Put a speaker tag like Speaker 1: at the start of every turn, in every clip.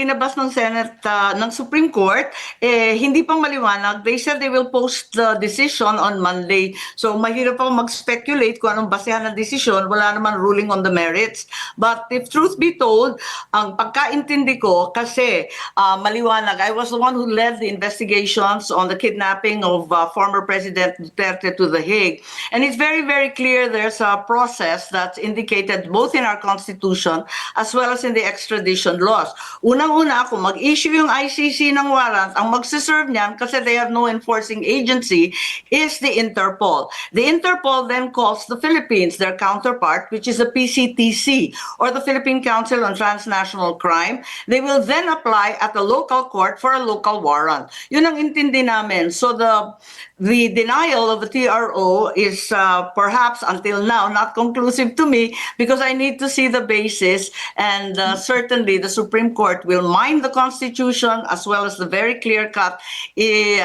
Speaker 1: linabas ng Senate, ng Supreme Court, hindi pang maliwanag. They said they will post the decision on Monday. So mahirap ako mag-speculate kung anong basehan ng decision. Wala naman ruling on the merits. But if truth be told, ang pagkaintindi ko, kasi maliwanag, I was the one who led the investigations on the kidnapping of former President Duterte to The Hague. And it's very, very clear there's a process that's indicated both in our Constitution as well as in the extradition laws. Unang-una, kung mag-issue yung ICC ng warrant, ang magsiserve niyan, kasi they have no enforcing agency, is the Interpol. The Interpol then calls the Philippines, their counterpart, which is the PCTC, or the Philippine Council on Transnational Crime. They will then apply at the local court for a local warrant. Yun ang intindi namin. So the denial of the TRO is perhaps until now not conclusive to me, because I need to see the basis, and certainly the Supreme Court will mind the Constitution as well as the very clear-cut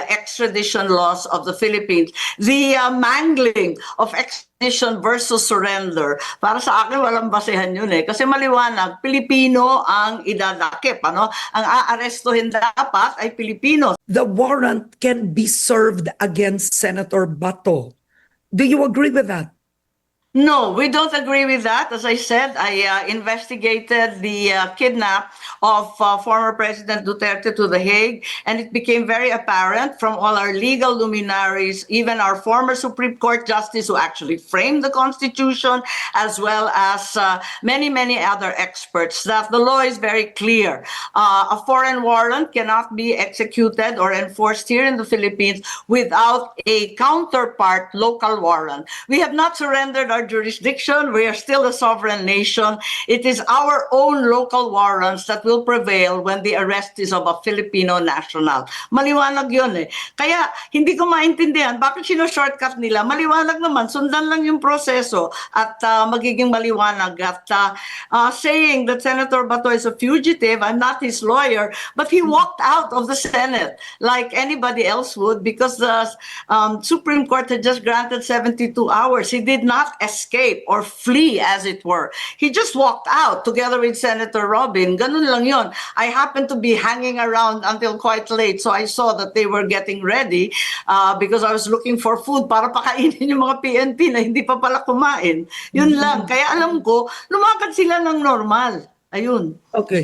Speaker 1: extradition laws of the Philippines. The mangling of extradition versus surrender, para sa akin walang basehan yun kasi maliwanag, Pilipino ang idadakip, ano? Ang aarestuhin dapat ay Pilipino.
Speaker 2: The warrant can be served against Senator Bato. Do you agree with that?
Speaker 1: No, we don't agree with that. As I said, I investigated the kidnap of former President Duterte to The Hague, and it became very apparent from all our legal luminaries, even our former Supreme Court Justice who actually framed the Constitution, as well as many, many other experts, that the law is very clear. A foreign warrant cannot be executed or enforced here in the Philippines without a counterpart local warrant. We have not surrendered our jurisdiction. We are still a sovereign nation. It is our own local warrants that will prevail when the arrest is of a Filipino national. Maliwanag yun Kaya hindi ko maintindihan bakit sino-shortcut nila. Maliwanag naman, sundan lang yung proseso at magiging maliwanag. At saying that Senator Bato is a fugitive, I'm not his lawyer, but he walked out of the Senate like anybody else would, because the Supreme Court had just granted 72 hours. He did not escape or flee, as it were. He just walked out together with Senator Robin. Ganun lang yun. I happened to be hanging around until quite late, so I saw that they were getting ready because I was looking for food para pakainin yung mga PNP na hindi pa pala kumain. Yun lang. Kaya alam ko, lumakad sila ng normal. Ayun.
Speaker 2: Okay.